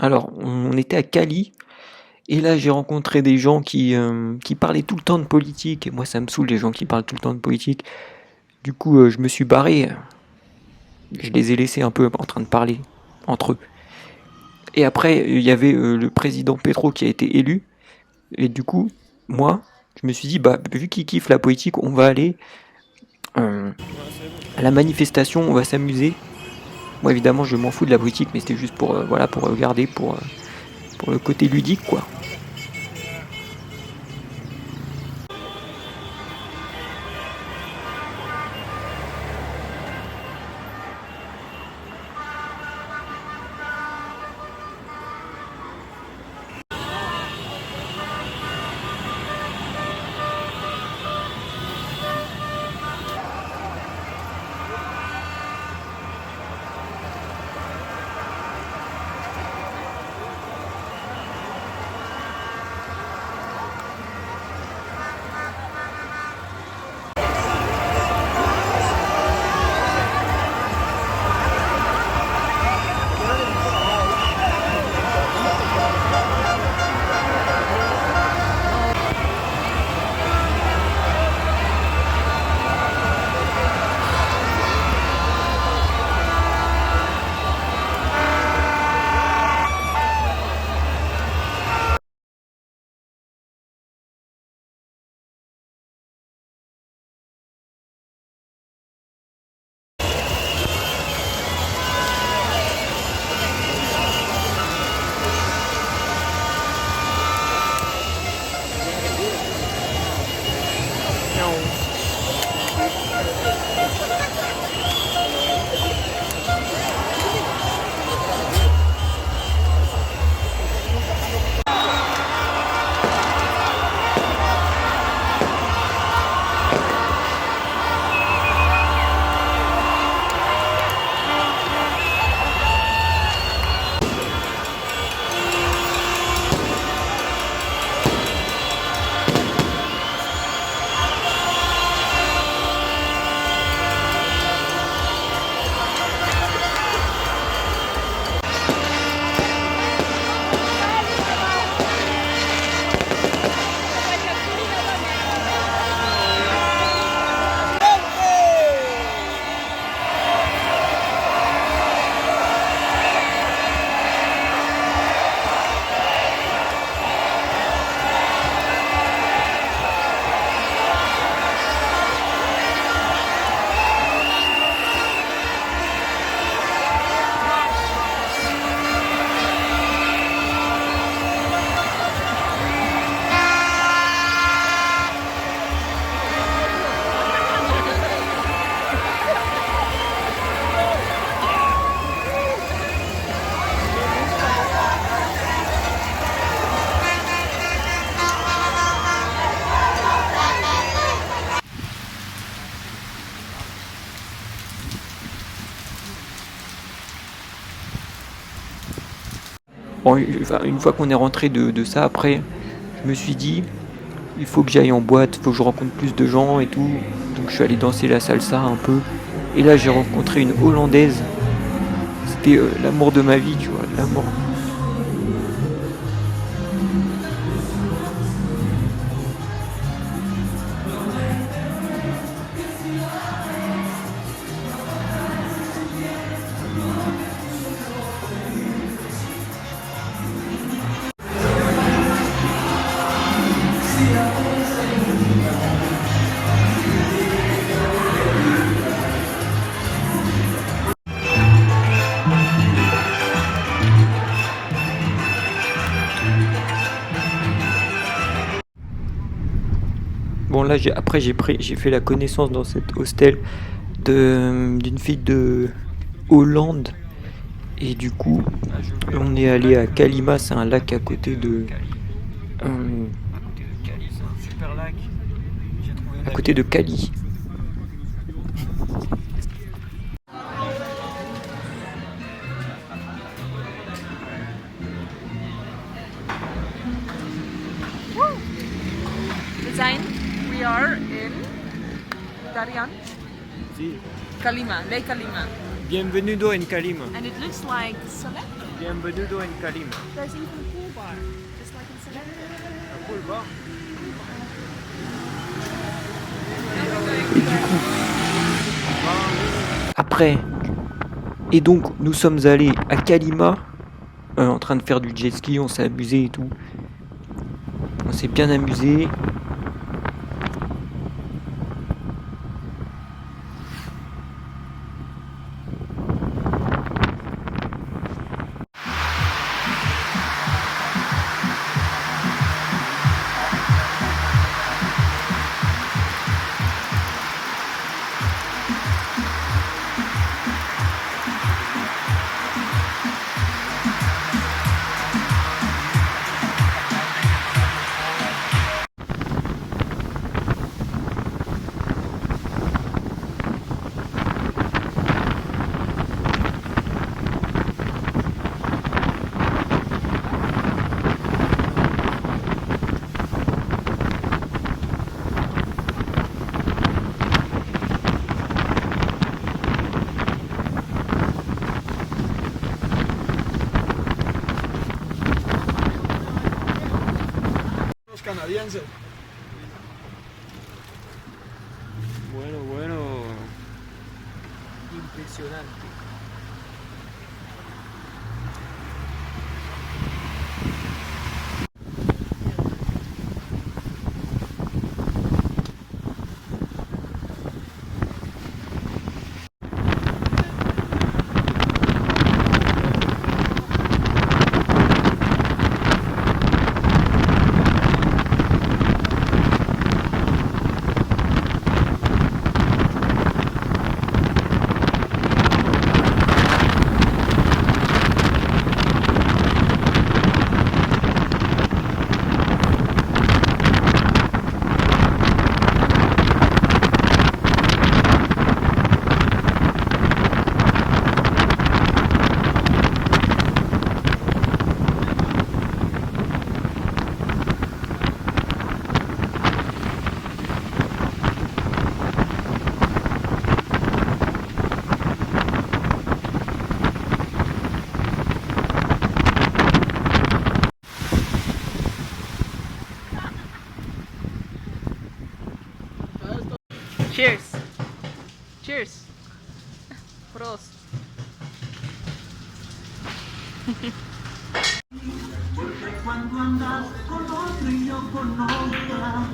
Alors, on était à Cali, et là j'ai rencontré des gens qui parlaient tout le temps de politique, et moi ça me saoule les gens qui parlent tout le temps de politique. Du coup, je me suis barré, je les ai laissés un peu en train de parler entre eux. Et après, il y avait le président Petro qui a été élu, et du coup, moi, je me suis dit, bah, vu qu'il kiffe la politique, on va aller euh, à la manifestation, on va s'amuser. Moi, évidemment, je m'en fous de la politique, mais c'était juste pour, voilà, pour regarder, pour le côté ludique, quoi. Bon, enfin, une fois qu'on est rentré de ça, après, je me suis dit, il faut que j'aille en boîte, il faut que je rencontre plus de gens et tout. Donc je suis allé danser la salsa un peu. Et là, j'ai rencontré une Hollandaise. C'était l'amour de ma vie, tu vois, l'amour. Bon, là, après, j'ai fait la connaissance dans cet hostel d'une fille de Hollande. Et du coup, on est allé à Kalima, c'est un lac euh, à côté de Cali. Design. We are in Darian. Si. Kalima, Lake Kalima. Bienvenido en Kalima. And it looks like Soleil. Bienvenido en Calima. There's even a pool bar, just like in Senegal. Un pool bar. Now we're going to Après, et donc nous sommes allés à Calima, en train de faire du jet ski, on s'est amusé et tout. On s'est bien amusé. Los canadienses. Bueno. Impresionante. Cheers. Cheers. Prost. Cuando andas con otro y yo con otra,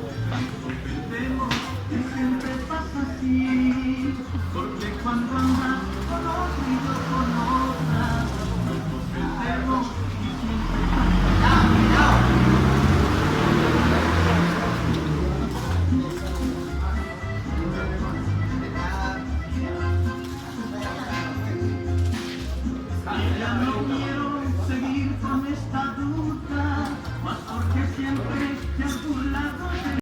vemos que siempre pasa así. Porque cuando andas con otro y yo con otra, vemos que siempre pasa así. Ya no quiero seguir con esta duda, más porque siempre que a tu lado te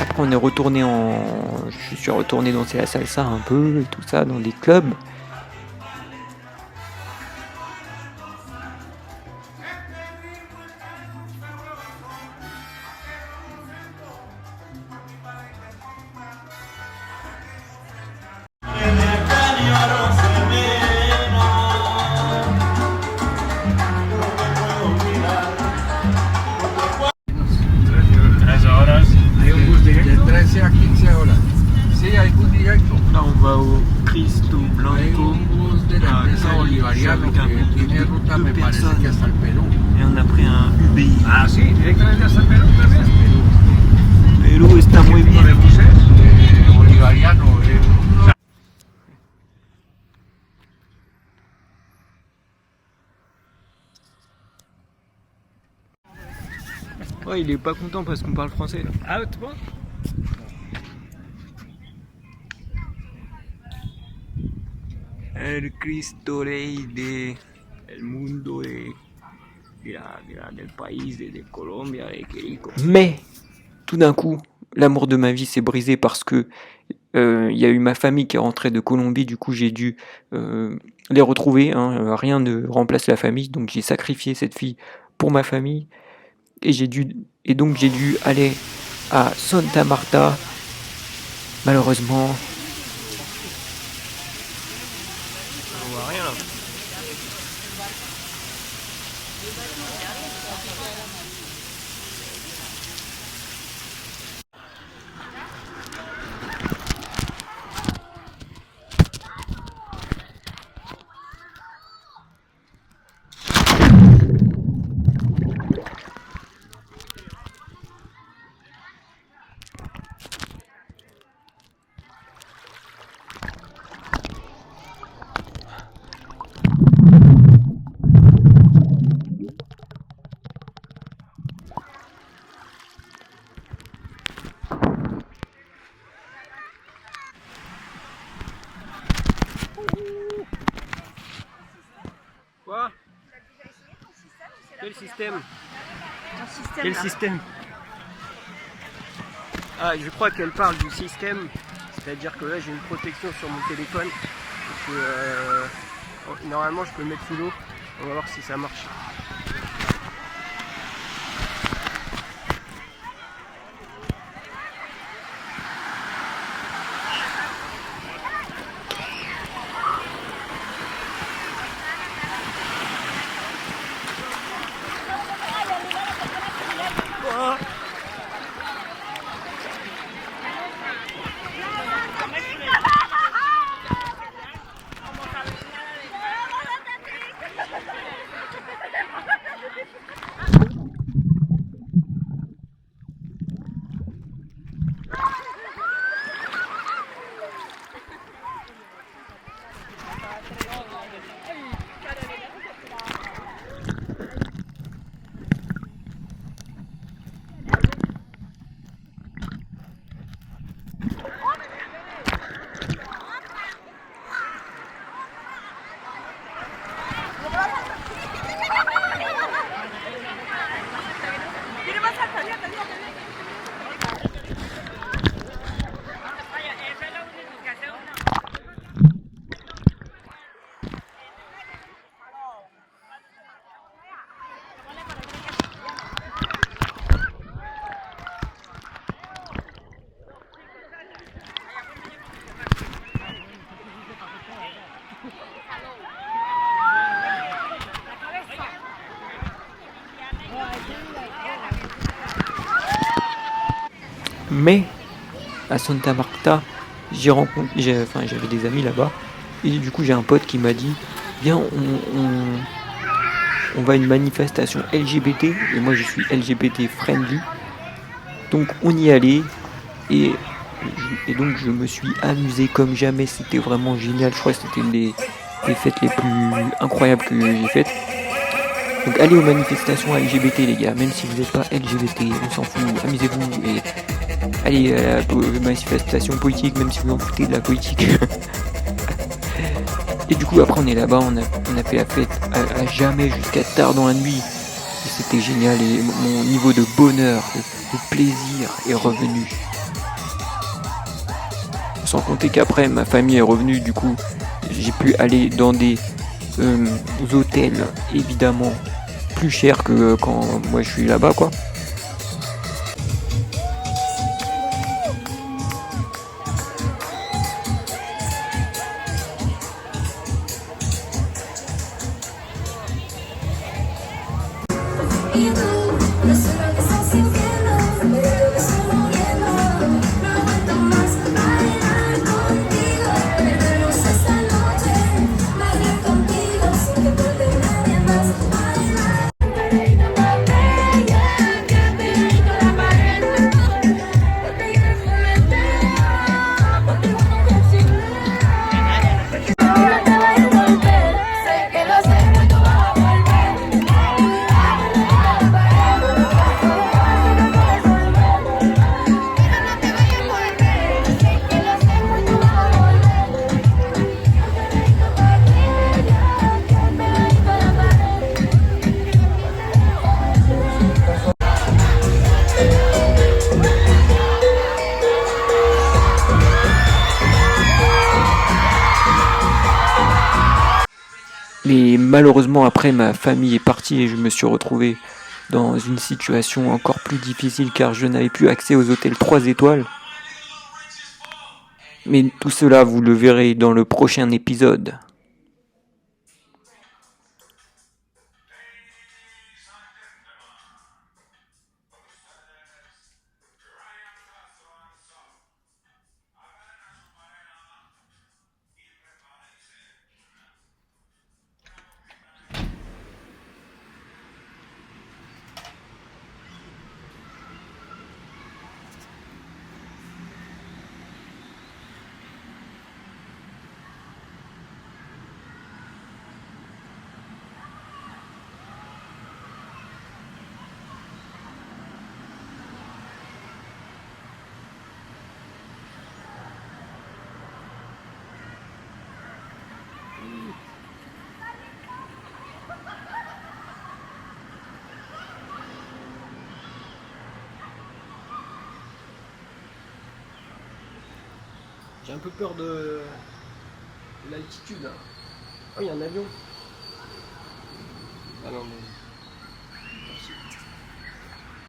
Après on est retourné je suis retourné danser la salsa un peu et tout ça dans des clubs. Hay un bus de 13 a 15 horas. Sí, hay bus directo. Là, on va au Cristo Hay Blanco un bus de la empresa bolivariano que tiene ruta, me parece que hasta el Perú. et on a pris un UBI. Ah, sí, directamente hasta el Perú también. Perú está muy Tipo de bien. buses bolivariano. Ouais, il est pas content parce qu'on parle français là. Ah, tu vois? El Cristo Rey de el mundo del país, de Colombia, de Querico. Mais tout d'un coup, l'amour de ma vie s'est brisé parce que il y a eu ma famille qui est rentrée de Colombie. Du coup, j'ai dû les retrouver. Hein, rien ne remplace la famille, donc j'ai sacrifié cette fille pour ma famille. Et donc j'ai dû aller à Santa Marta. Malheureusement, On voit rien là. Quoi? Quel système? Quel système? Ah, je crois qu'elle parle du système, c'est-à-dire que là j'ai une protection sur mon téléphone. Et que, normalement je peux le mettre sous l'eau. On va voir si ça marche. mais à Santa Marta, j'avais des amis là-bas. Et du coup, j'ai un pote qui m'a dit, viens, on va à une manifestation LGBT. Et moi, je suis LGBT friendly. Donc, on y allait. Et donc, je me suis amusé comme jamais. C'était vraiment génial. Je crois que c'était une des fêtes les plus incroyables que j'ai faites. Donc, allez aux manifestations LGBT, les gars. Même si vous n'êtes pas LGBT, on s'en fout. Amusez-vous. Et allez à la manifestation politique, même si vous en foutez de la politique. Et du coup, après, on est là-bas, on a fait la fête à jamais jusqu'à tard dans la nuit. Et c'était génial. Et mon niveau de bonheur, de plaisir est revenu. Sans compter qu'après ma famille est revenue, du coup j'ai pu aller dans des hôtels évidemment plus chers que quand moi je suis là-bas quoi. Y tú, no solo que estás sintiendo, pero que estoy muriendo. No aguanto más bailar contigo. Perdernos esta noche, bailar contigo sin que pueda nadie más bailar. Pegadito pa' bella, que pegadito a la pared. Botella de fumeteo, contigo nunca existe. No te voy a envolver, sé que lo sé, pero tú vas a volver. Mais malheureusement après ma famille est partie et je me suis retrouvé dans une situation encore plus difficile car je n'avais plus accès aux hôtels 3 étoiles. Mais tout cela vous le verrez dans le prochain épisode. J'ai un peu peur de l'altitude. Oh, il y a un avion. Ah non, mais...